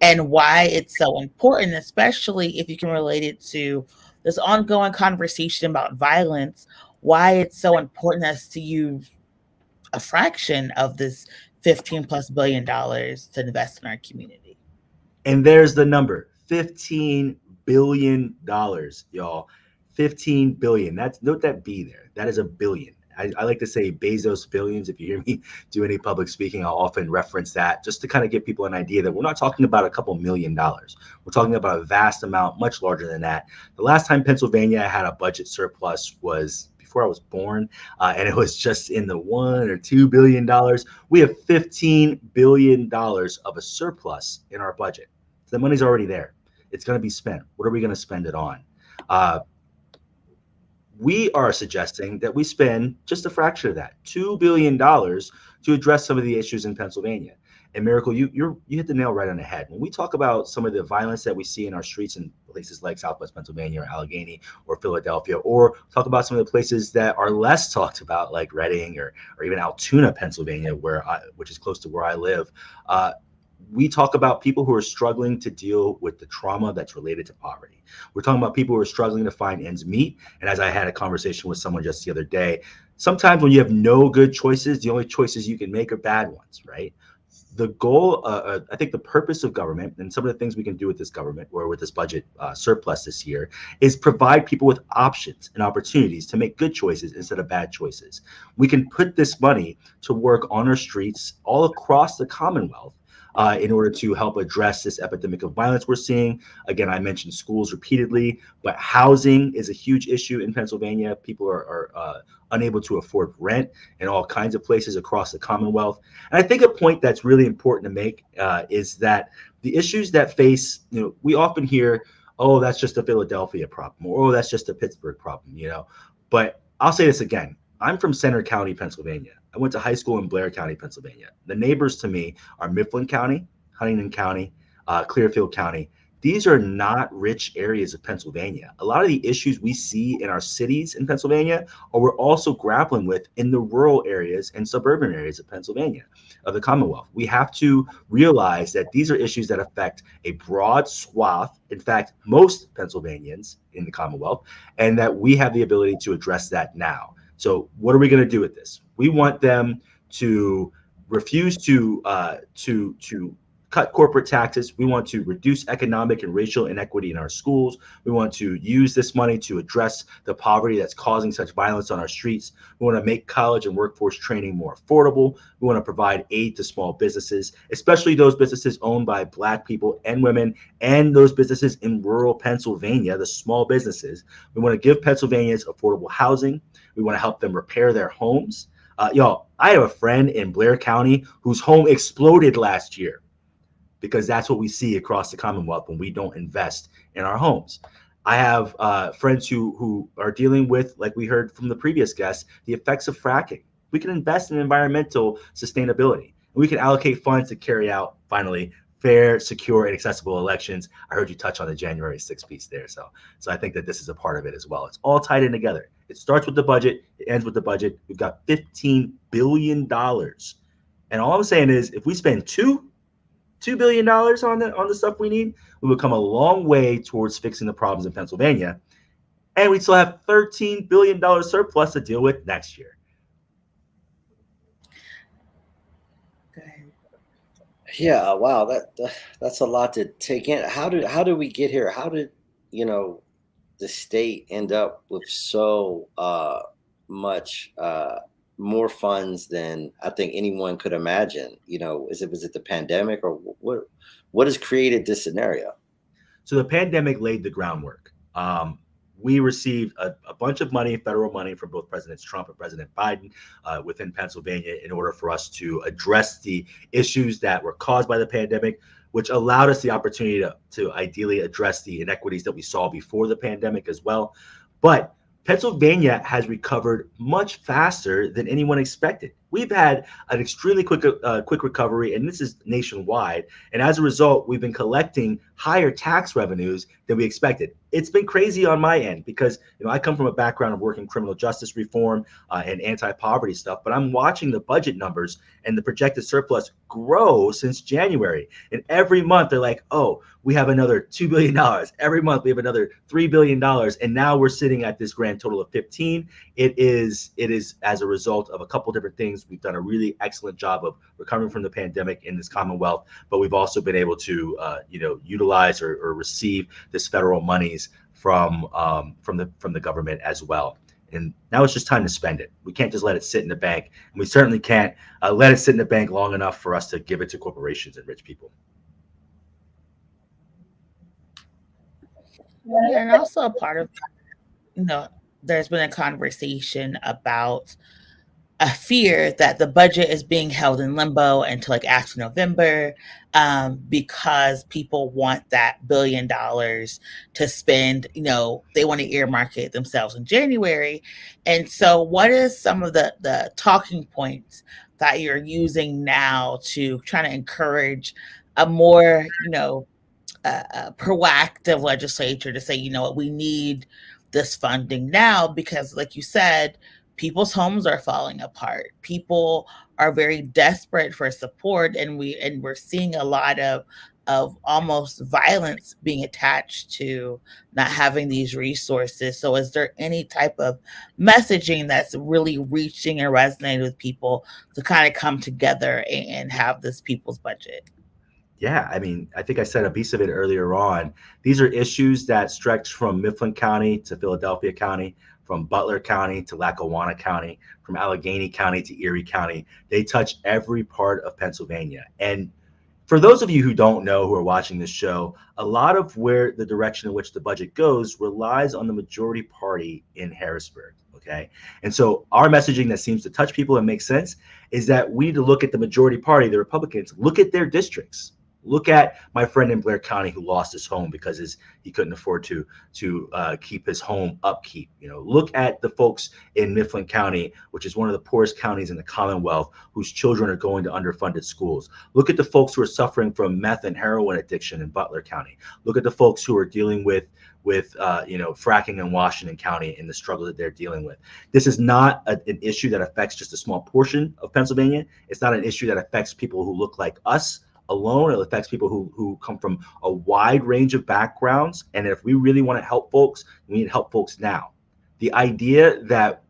and why it's so important, especially if you can relate it to this ongoing conversation about violence, why it's so important as to use a fraction of this $15+ billion to invest in our community. And there's the number, $15 billion, y'all. 15 billion. Note that B there. That is a billion. I like to say Bezos billions. If you hear me do any public speaking, I'll often reference that just to kind of give people an idea that we're not talking about a couple $1 million. We're talking about a vast amount, much larger than that. The last time Pennsylvania had a budget surplus was before I was born, and it was just in the $1 or $2 billion. We have $15 billion of a surplus in our budget. So the money's already there. It's going to be spent. What are we going to spend it on? We are suggesting that we spend just a fraction of that, $2 billion, to address some of the issues in Pennsylvania. And Miracle, you hit the nail right on the head. When we talk about some of the violence that we see in our streets in places like Southwest Pennsylvania or Allegheny or Philadelphia, or talk about some of the places that are less talked about, like Reading or even Altoona, Pennsylvania, which is close to where I live, we talk about people who are struggling to deal with the trauma that's related to poverty. We're talking about people who are struggling to find ends meet. And as I had a conversation with someone just the other day, sometimes when you have no good choices, the only choices you can make are bad ones, right? The goal, I think the purpose of government and some of the things we can do with this government or with this budget surplus this year is provide people with options and opportunities to make good choices instead of bad choices. We can put this money to work on our streets all across the Commonwealth in order to help address this epidemic of violence we're seeing. Again, I mentioned schools repeatedly, but housing is a huge issue in Pennsylvania. People are unable to afford rent in all kinds of places across the Commonwealth. And I think a point that's really important to make is that the issues that face, we often hear, oh, that's just a Philadelphia problem, or oh, that's just a Pittsburgh problem, But I'll say this again. I'm from Center County, Pennsylvania. I went to high school in Blair County, Pennsylvania. The neighbors to me are Mifflin County, Huntingdon County, Clearfield County. These are not rich areas of Pennsylvania. A lot of the issues we see in our cities in Pennsylvania are we're also grappling with in the rural areas and suburban areas of Pennsylvania, of the Commonwealth. We have to realize that these are issues that affect a broad swath, in fact, most Pennsylvanians in the Commonwealth, and that we have the ability to address that now. So what are we going to do with this? We want them to refuse to cut corporate taxes. We want to reduce economic and racial inequity in our schools. We want to use this money to address the poverty that's causing such violence on our streets. We want to make college and workforce training more affordable. We want to provide aid to small businesses, especially those businesses owned by Black people and women, and those businesses in rural Pennsylvania, the small businesses. We want to give Pennsylvanians affordable housing. We want to help them repair their homes. Y'all, I have a friend in Blair County whose home exploded last year. because that's what we see across the Commonwealth when we don't invest in our homes. I have friends who are dealing with, like we heard from the previous guest, the effects of fracking. We can invest in environmental sustainability. We can allocate funds to carry out, finally, fair, secure, and accessible elections. I heard you touch on the January 6th piece there. So I think that this is a part of it as well. It's all tied in together. It starts with the budget. It ends with the budget. We've got $15 billion. And all I'm saying is if we spend $2 billion on the stuff we need, we would come a long way towards fixing the problems in Pennsylvania. And we still have $13 billion surplus to deal with next year. Yeah, wow, that's a lot to take in. How did we get here? How did, the state end up with so much more funds than I think anyone could imagine? Was it the pandemic, or what has created this scenario? So the pandemic laid the groundwork. We received a bunch of money, federal money, from both President Trump and President Biden within Pennsylvania in order for us to address the issues that were caused by the pandemic, which allowed us the opportunity to ideally address the inequities that we saw before the pandemic as well. But Pennsylvania has recovered much faster than anyone expected. We've had an extremely quick recovery, and this is nationwide. And as a result, we've been collecting higher tax revenues than we expected. It's been crazy on my end because I come from a background of working criminal justice reform and anti-poverty stuff, but I'm watching the budget numbers and the projected surplus grow since January. And every month they're like, oh, we have another $2 billion. Every month we have another $3 billion. And now we're sitting at this grand total of 15. It is as a result of a couple different things. We've done a really excellent job of recovering from the pandemic in this Commonwealth, but we've also been able to, utilize or receive this federal monies from the government as well. And now it's just time to spend it. We can't just let it sit in the bank, and we certainly can't let it sit in the bank long enough for us to give it to corporations and rich people. Yeah, and also a part of, there's been a conversation about a fear that the budget is being held in limbo until like after November, because people want that $1 billion to spend. They want to earmark it themselves in January. And so what is some of the talking points that you're using now to try to encourage a more, proactive legislature to say, what, we need this funding now? Because like you said, people's homes are falling apart. People are very desperate for support, and we're seeing a lot of almost violence being attached to not having these resources. So is there any type of messaging that's really reaching and resonating with people to kind of come together and have this people's budget? Yeah, I mean, I think I said a piece of it earlier on. These are issues that stretch from Mifflin County to Philadelphia County, from Butler County to Lackawanna County, from Allegheny County to Erie County. They touch every part of Pennsylvania. And for those of you who don't know, who are watching this show, a lot of where the direction in which the budget goes relies on the majority party in Harrisburg. Okay. And so our messaging that seems to touch people and make sense is that we need to look at the majority party, the Republicans, look at their districts. Look at my friend in Blair County who lost his home because he couldn't afford to keep his home upkeep. Look at the folks in Mifflin County, which is one of the poorest counties in the Commonwealth, whose children are going to underfunded schools. Look at the folks who are suffering from meth and heroin addiction in Butler County. Look at the folks who are dealing with fracking in Washington County and the struggle that they're dealing with. This is not an issue that affects just a small portion of Pennsylvania. It's not an issue that affects people who look like us alone. It affects people who come from a wide range of backgrounds. And if we really want to help folks, we need to help folks now. The idea that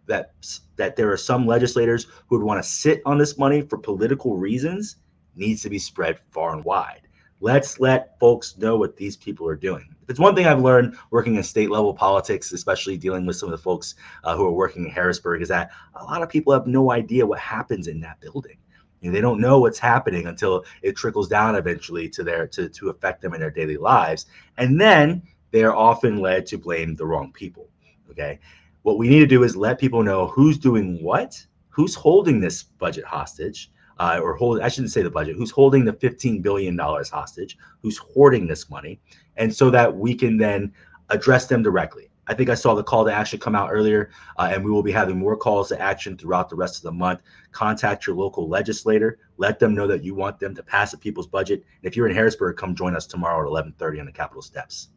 there are some legislators who would want to sit on this money for political reasons needs to be spread far and wide. Let's let folks know what these people are doing. If it's one thing I've learned working in state level politics, especially dealing with some of the folks who are working in Harrisburg, is that a lot of people have no idea what happens in that building. They don't know what's happening until it trickles down eventually to affect them in their daily lives. And then they are often led to blame the wrong people. Okay. What we need to do is let people know who's doing what, who's holding this budget hostage, or hold, I shouldn't say the budget, who's holding the $15 billion hostage, who's hoarding this money, and so that we can then address them directly. I think I saw the call to action come out earlier, and we will be having more calls to action throughout the rest of the month. Contact your local legislator. Let them know that you want them to pass the people's budget. And if you're in Harrisburg, come join us tomorrow at 11:30 on the Capitol steps.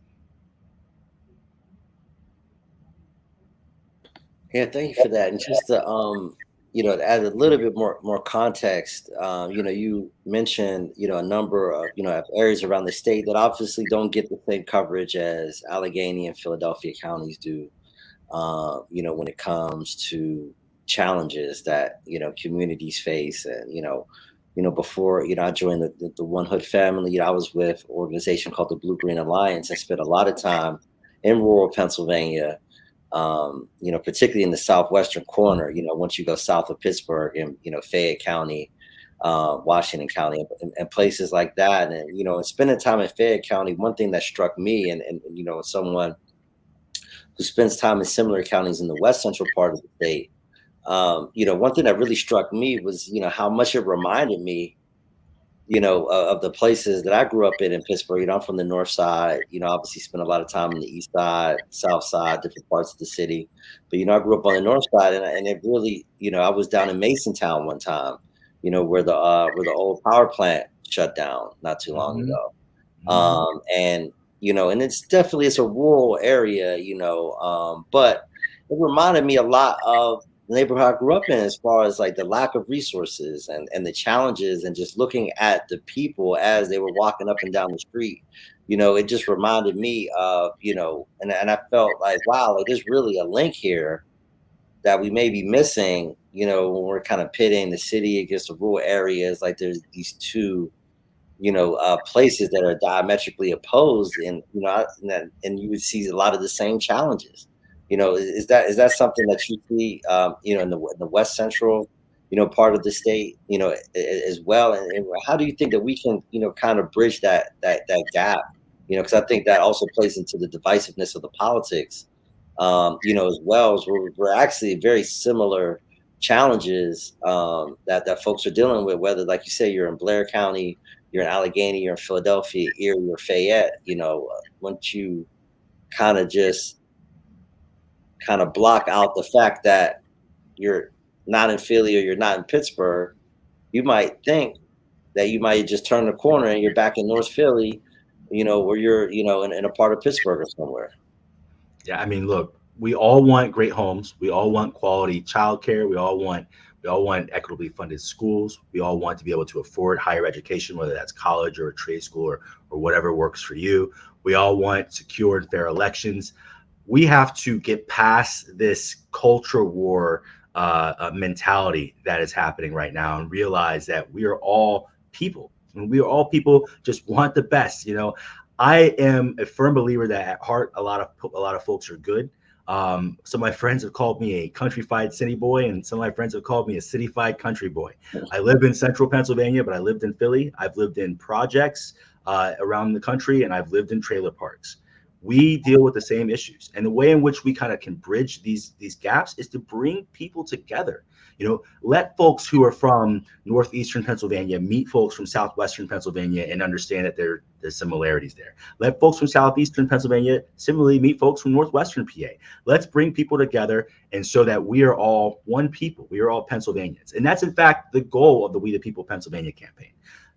Yeah, thank you for that. And just to to add a little bit more context, you mentioned, a number of, of areas around the state that obviously don't get the same coverage as Allegheny and Philadelphia counties do. When it comes to challenges that, communities face. And, before, I joined the One Hood family, I was with an organization called the Blue Green Alliance. I spent a lot of time in rural Pennsylvania, particularly in the southwestern corner, once you go south of Pittsburgh and, Fayette County, Washington County, and places like that. And, and spending time in Fayette County, one thing that struck me and someone who spends time in similar counties in the west central part of the state, one thing that really struck me was, how much it reminded me, of the places that I grew up in Pittsburgh. I'm from the north side, obviously spent a lot of time on the east side, south side, different parts of the city. But, I grew up on the north side, and it really, I was down in Masontown one time, where the old power plant shut down not too long ago. And it's a rural area, but it reminded me a lot of the neighborhood I grew up in, as far as like the lack of resources and the challenges, and just looking at the people as they were walking up and down the street. It just reminded me of, and I felt like, wow, like there's really a link here that we may be missing, when we're kind of pitting the city against the rural areas. Like there's these two places that are diametrically opposed, and and you would see a lot of the same challenges. Is that something that you see, in the west central, part of the state, as well? And how do you think that we can, kind of bridge that gap? Because I think that also plays into the divisiveness of the politics, as well. As we're actually very similar challenges that folks are dealing with, whether, like you say, you're in Blair County, you're in Allegheny, you're in Philadelphia, Erie, or Fayette. Once you kind of block out the fact that you're not in Philly or you're not in Pittsburgh, you might think that you might just turn the corner and you're back in North Philly, or you're, in a part of Pittsburgh or somewhere. Yeah, I mean, look, we all want great homes. We all want quality childcare. We all want equitably funded schools. We all want to be able to afford higher education, whether that's college or a trade school or whatever works for you. We all want secure and fair elections. We have to get past this culture war mentality that is happening right now and realize that we are all people. And we are all people, just want the best. I am a firm believer that at heart, a lot of folks are good. Some of my friends have called me a countrified city boy, and some of my friends have called me a cityfied country boy. I live in central Pennsylvania, but I lived in Philly. I've lived in projects around the country, and I've lived in trailer parks. We deal with the same issues, and the way in which we kind of can bridge these gaps is to bring people together. Let folks who are from northeastern Pennsylvania meet folks from southwestern Pennsylvania and understand that there's similarities there. Let folks from southeastern Pennsylvania similarly meet folks from northwestern PA. Let's bring people together, and so that we are all one people. We are all Pennsylvanians, and that's in fact the goal of the We the People Pennsylvania campaign.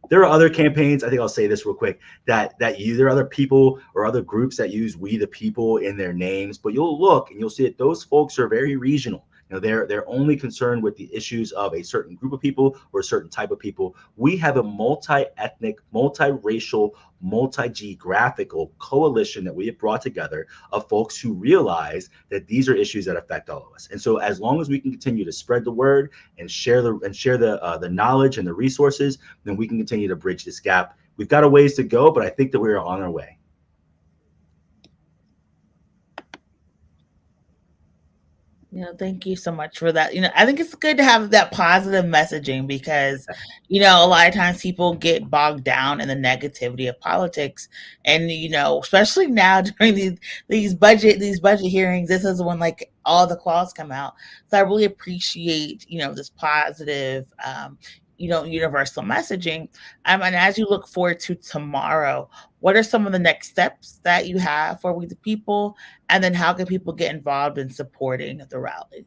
There are other campaigns, I think I'll say this real quick, there are other people or other groups that use We the People in their names, but you'll look and you'll see that those folks are very regional. They're only concerned with the issues of a certain group of people or a certain type of people. We have a multi-ethnic, multiracial, multi-geographical coalition that we have brought together of folks who realize that these are issues that affect all of us. And so as long as we can continue to spread the word and share the knowledge and the resources, then we can continue to bridge this gap. We've got a ways to go, but I think that we're on our way. Thank you so much for that. I think it's good to have that positive messaging because, a lot of times people get bogged down in the negativity of politics. And, especially now during these budget hearings, this is when like all the calls come out. So I really appreciate, this positive universal messaging. And as you look forward to tomorrow, what are some of the next steps that you have for We the People? And then how can people get involved in supporting the rally?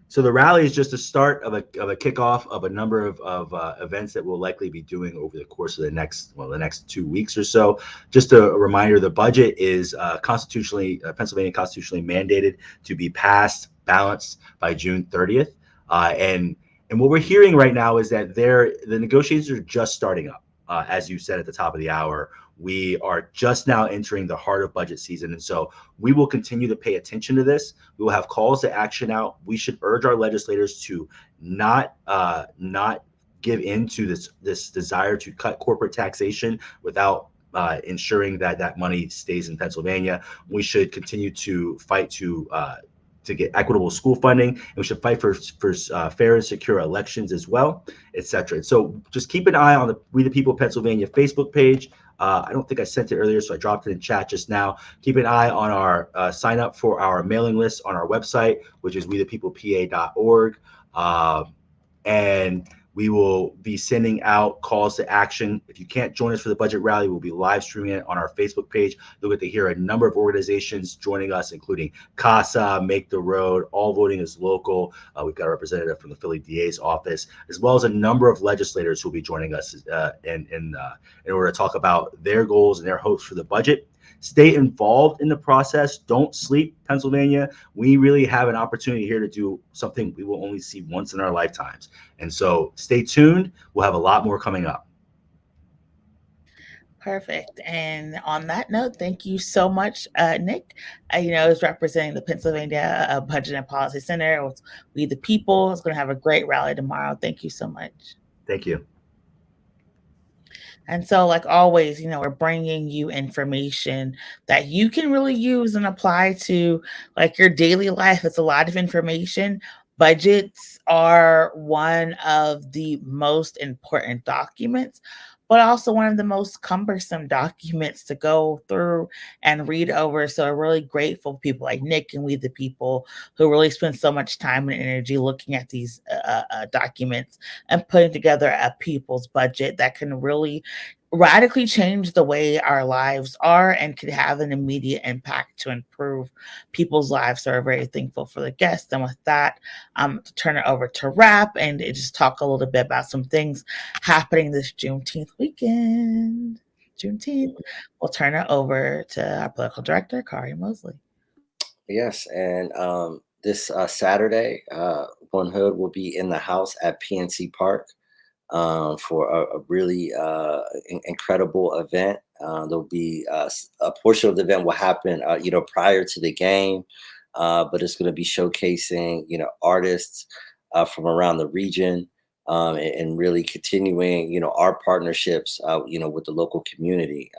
So the rally is just the start of a kickoff of a number of events that we'll likely be doing over the course of the next 2 weeks or so. Just a reminder: the budget is Pennsylvania constitutionally mandated to be passed, balanced by June 30th, and what we're hearing right now is that the negotiations are just starting up. As you said at the top of the hour, we are just now entering the heart of budget season, and so we will continue to pay attention to this. We will have calls to action out. We should urge our legislators to not give in to this desire to cut corporate taxation without ensuring that that money stays in Pennsylvania. We should continue to fight to get equitable school funding, and we should fight for fair and secure elections as well, etc. So just keep an eye on the We the People Pennsylvania Facebook page. I don't think I sent it earlier, so I dropped it in chat just now. Keep an eye on our sign up for our mailing list on our website, which is wethepeoplepa.org. And we will be sending out calls to action. If you can't join us for the budget rally, we'll be live streaming it on our Facebook page. You'll get to hear a number of organizations joining us, including CASA, Make the Road, All Voting is Local. We've got a representative from the Philly DA's office, as well as a number of legislators who will be joining us in order to talk about their goals and their hopes for the budget. Stay involved in the process. Don't sleep, Pennsylvania. We really have an opportunity here to do something we will only see once in our lifetimes. And so stay tuned. We'll have a lot more coming up. Perfect. And on that note, thank you so much, Nick. Is representing the Pennsylvania Budget and Policy Center with We the People. It's going to have a great rally tomorrow. Thank you so much. Thank you. And so, like always, we're bringing you information that you can really use and apply to like your daily life. It's a lot of information. Budgets are one of the most important documents, but also one of the most cumbersome documents to go through and read over. So, we're really grateful for people like Nick and We the People who really spend so much time and energy looking at these documents and putting together a people's budget that can really radically change the way our lives are and could have an immediate impact to improve people's lives. So we're very thankful for the guests. And with that, to turn it over to Rap and just talk a little bit about some things happening this Juneteenth weekend. We'll turn it over to our political director, Kari Mosley. Yes, and this Saturday, One Hood will be in the house at PNC Park for a really incredible event. There'll be a portion of the event will happen, prior to the game, but it's going to be showcasing, artists from around the region, and really continuing, our partnerships, with the local community.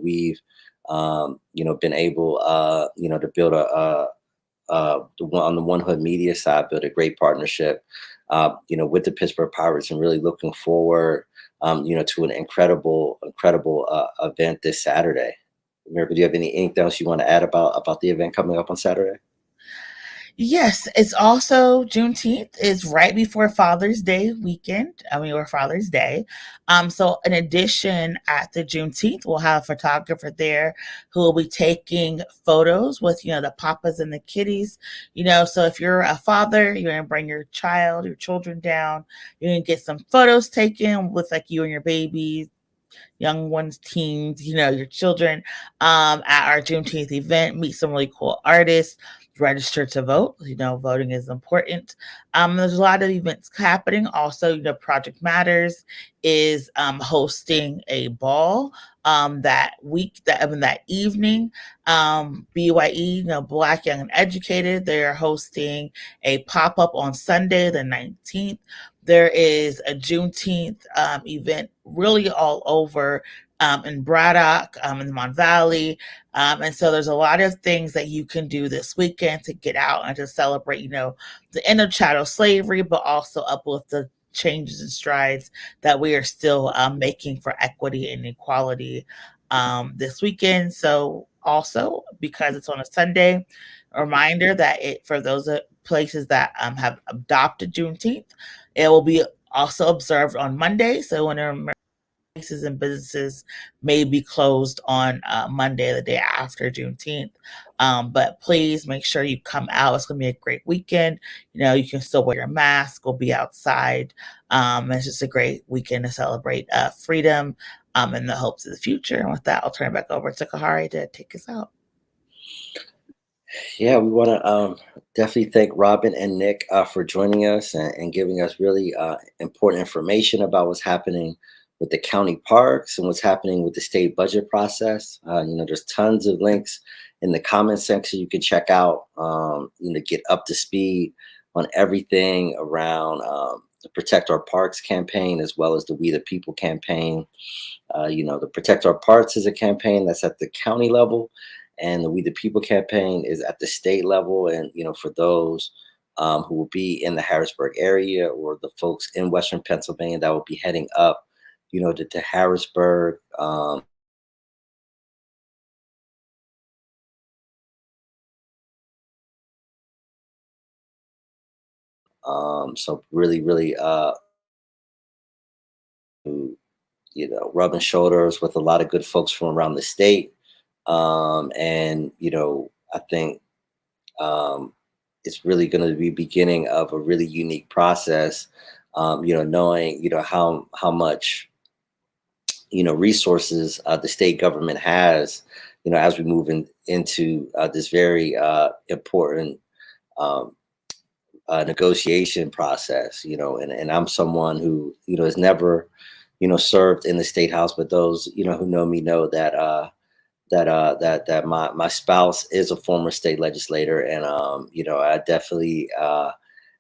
We've, been able, to build on the One Hood media side, build a great partnership, with the Pittsburgh Pirates, and really looking forward, to an incredible event this Saturday. Mary, do you have anything else you want to add about the event coming up on Saturday? Yes, it's also Juneteenth is right before Father's Day weekend. Or Father's Day. So in addition, at the Juneteenth, we'll have a photographer there who will be taking photos with, the papas and the kitties. So if you're a father, you're gonna bring your children down. You're gonna get some photos taken with like you and your babies, young ones, teens, your children, at our Juneteenth event, meet some really cool artists, register to vote. Voting is important. There's a lot of events happening. Also, Project Matters is hosting a ball that evening. BYE, Black, Young, and Educated, they're hosting a pop-up on Sunday, the 19th. There is a Juneteenth event really all over in Braddock, in the Mon Valley. And so there's a lot of things that you can do this weekend to get out and to celebrate, the end of chattel slavery, but also uplift the changes and strides that we are still making for equity and equality this weekend. So also, because it's on a Sunday, a reminder that for those places that have adopted Juneteenth, it will be also observed on Monday. So when places and businesses may be closed on Monday, the day after Juneteenth. But please make sure you come out. It's going to be a great weekend. You can still wear your mask, go be outside. It's just a great weekend to celebrate freedom and the hopes of the future. And with that, I'll turn it back over to Kahari to take us out. Yeah, we want to definitely thank Robin and Nick for joining us and giving us really important information about what's happening with the county parks and what's happening with the state budget process. There's tons of links in the comment section you can check out, get up to speed on everything around the Protect Our Parks campaign, as well as the We the People campaign. The Protect Our Parks is a campaign that's at the county level, and the We the People campaign is at the state level. And for those who will be in the Harrisburg area, or the folks in Western Pennsylvania that will be heading up, to Harrisburg. So really, really, rubbing shoulders with a lot of good folks from around the state. And I think it's really going to be beginning of a really unique process. Knowing how much resources the state government has, as we move into this very important negotiation process. And I'm someone who has never served in the state house, but those who know me know that that my spouse is a former state legislator. And I definitely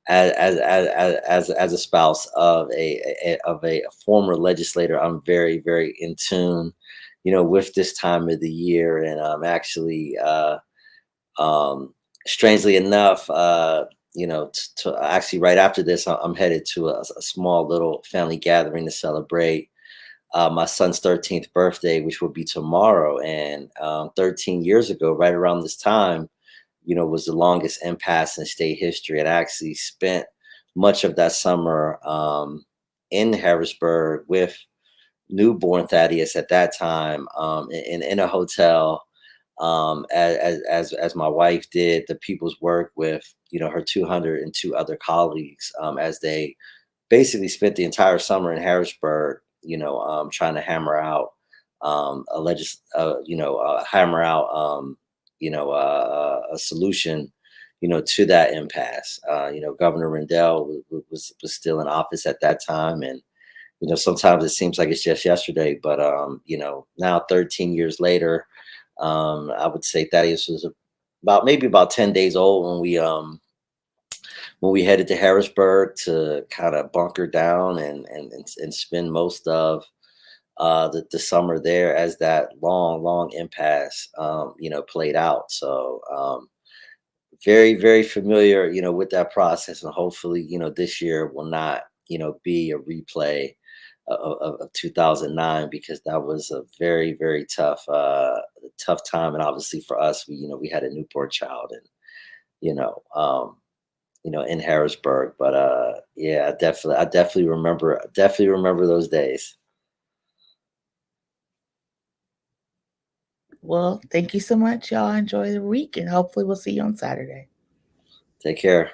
as a spouse of a former legislator, I'm very, very in tune with this time of the year. And I'm actually strangely enough, to actually right after this, I'm headed to a small little family gathering to celebrate my son's 13th birthday, which will be tomorrow. And 13 years ago, right around this time, was the longest impasse in state history. And I actually spent much of that summer in Harrisburg with newborn Thaddeus at that time, in a hotel, as my wife did the people's work with her 202 other colleagues, as they basically spent the entire summer in Harrisburg, trying to hammer out a solution, to that impasse. Governor Rendell was still in office at that time, and sometimes it seems like it's just yesterday, but now 13 years later, I would say Thaddeus was maybe about 10 days old when we headed to Harrisburg to kind of bunker down and spend most of the summer there as that long impasse played out. So very, very familiar with that process, and hopefully this year will not be a replay of 2009, because that was a very, very tough time. And obviously for us, we had a newborn child, and in Harrisburg. But yeah, I definitely remember those days. Well, thank you so much, y'all. Enjoy the week, and hopefully we'll see you on Saturday. Take care.